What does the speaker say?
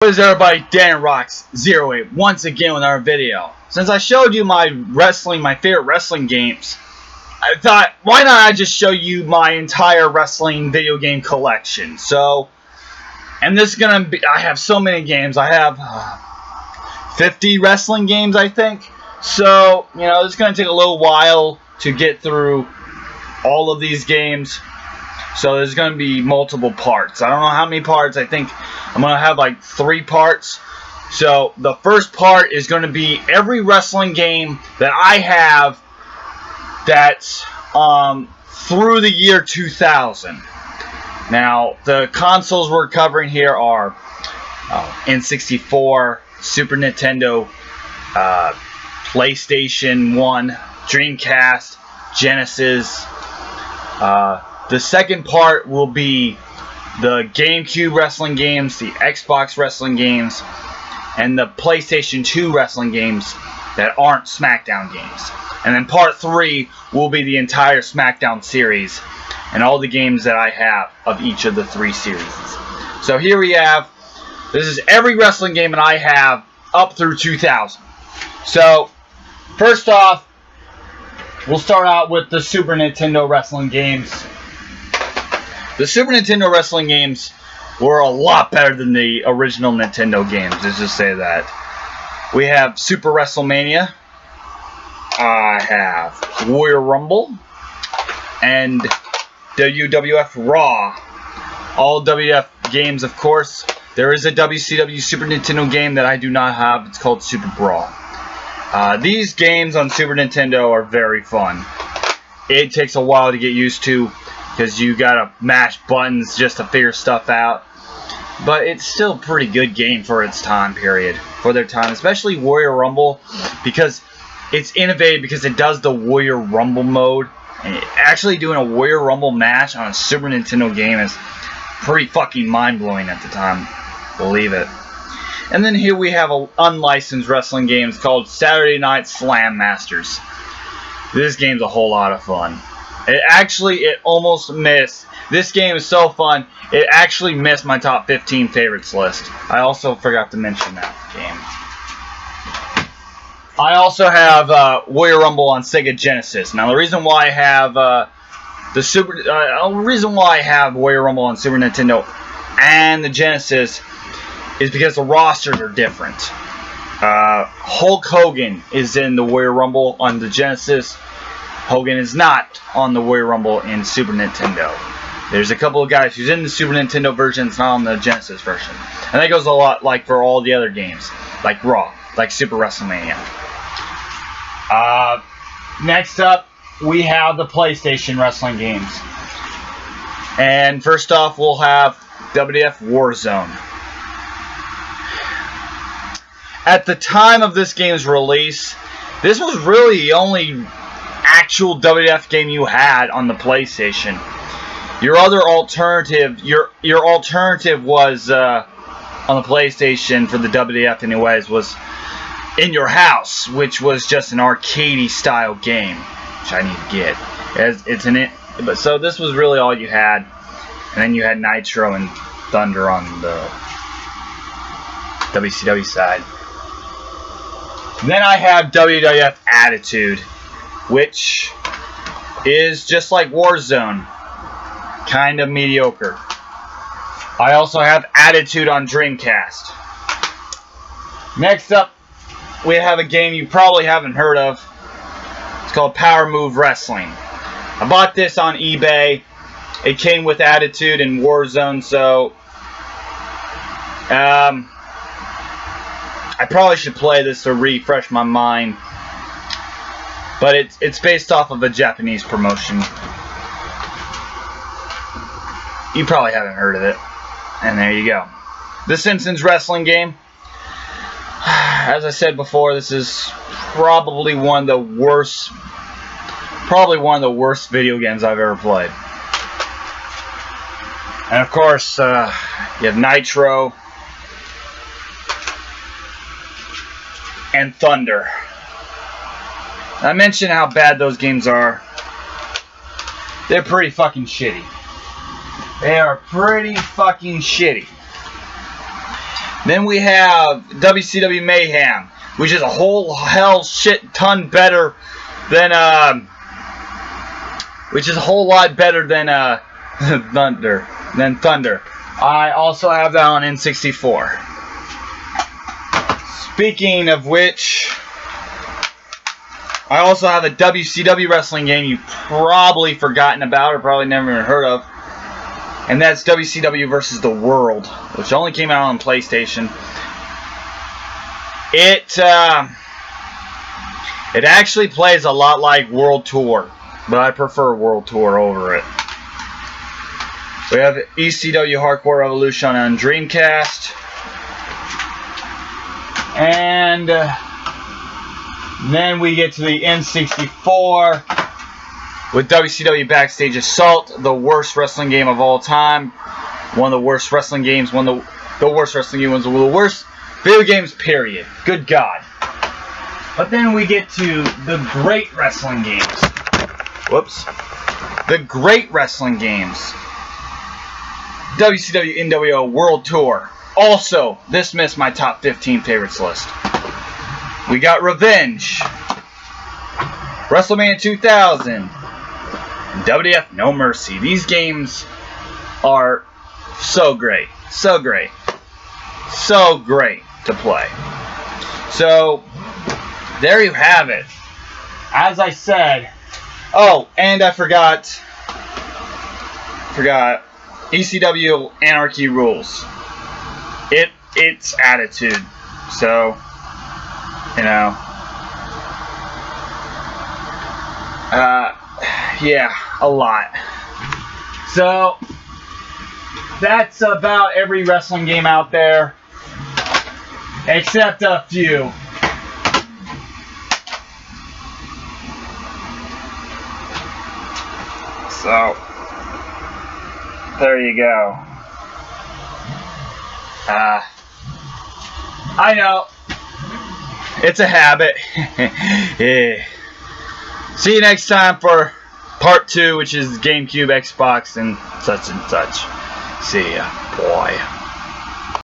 What is everybody, DanRocks08 once again with our video. Since I showed you my favorite wrestling games, I thought, why not I just show you my entire wrestling video game collection. So, and this is gonna be, I have so many games. I have 50 wrestling games, I think. So, you know, it's gonna take a little while to get through all of these games. So there's going to be multiple parts. I don't know how many parts. I think I'm going to have like 3 parts. So the first part is going to be every wrestling game that I have that's through the year 2000. Now, the consoles we're covering here are N64, Super Nintendo, PlayStation 1, Dreamcast, Genesis. The second part will be the GameCube wrestling games, the Xbox wrestling games, and the PlayStation 2 wrestling games that aren't SmackDown games. And then part 3 will be the entire SmackDown series and all the games that I have of each of the 3 series. So here we have, this is every wrestling game that I have up through 2000. So, first off, we'll start out with the Super Nintendo wrestling games. The Super Nintendo wrestling games were a lot better than the original Nintendo games, let's just say that. We have Super WrestleMania, I have Royal Rumble, and WWF Raw. All WWF games, of course. There is a WCW Super Nintendo game that I do not have. It's called Super Brawl. These games on Super Nintendo are very fun. It takes a while to get used to, because you gotta mash buttons just to figure stuff out. But it's still a pretty good game for its time period. For their time. Especially Warrior Rumble. Because it's innovative because it does the Warrior Rumble mode. And actually doing a Warrior Rumble match on a Super Nintendo game is pretty fucking mind-blowing at the time. Believe it. And then here we have an unlicensed wrestling game called Saturday Night Slam Masters. This game's a whole lot of fun. It almost missed. This game is so fun, it actually missed my top 15 favorites list. I also forgot to mention that game. I also have Warrior Rumble on Sega Genesis. Now, the reason why I have Warrior Rumble on Super Nintendo and the Genesis is because the rosters are different. Hulk Hogan is in the Warrior Rumble on the Genesis. Hogan is not on the Warrior Rumble in Super Nintendo. There's a couple of guys who's in the Super Nintendo version, it's not on the Genesis version. And that goes a lot like for all the other games, like Raw, like Super WrestleMania. Next up, we have the PlayStation wrestling games. And first off, we'll have WWF Warzone. At the time of this game's release, this was really the only actual WWF game you had on the PlayStation. Your other alternative, your alternative was on the PlayStation for the WWF anyways, was In Your House, which was just an arcadey style game, which I need to get. So this was really all you had, and then you had Nitro and Thunder on the WCW side. Then I have WWF Attitude, which is just like Warzone, kind of mediocre. I also have Attitude on Dreamcast. Next up, we have a game you probably haven't heard of. It's called Power Move Wrestling. I bought this on eBay. It came with Attitude and Warzone, so I probably should play this to refresh my mind. But it's based off of a Japanese promotion. You probably haven't heard of it. And there you go. The Simpsons wrestling game. As I said before, this is probably one of the worst video games I've ever played. And of course, you have Nitro and Thunder. I mentioned how bad those games are. They're pretty fucking shitty. They are pretty fucking shitty. Then we have WCW Mayhem, which is a whole hell shit ton better than which is a whole lot better than Thunder. I also have that on N64. Speaking of which, I also have a WCW wrestling game you've probably forgotten about or probably never even heard of. And that's WCW vs. The World, which only came out on PlayStation. It actually plays a lot like World Tour, but I prefer World Tour over it. We have ECW Hardcore Revolution on Dreamcast. And then we get to the N64 with WCW Backstage Assault, the worst wrestling game of all time. One of the worst wrestling games, one of the worst wrestling games, one of the worst video games, period. Good God. But then we get to the great wrestling games. Whoops. The great wrestling games. WCW NWO World Tour. Also, this missed my top 15 favorites list. We got Revenge, WrestleMania 2000, WWF No Mercy. These games are so great. So great. So great to play. So, there you have it. As I said, oh, and I forgot ECW Anarchy Rules. It's Attitude. So, you know, yeah, a lot. So, that's about every wrestling game out there, except a few. So, there you go. I know. It's a habit. Yeah. See you next time for part 2, which is GameCube, Xbox, and such and such. See ya, boy.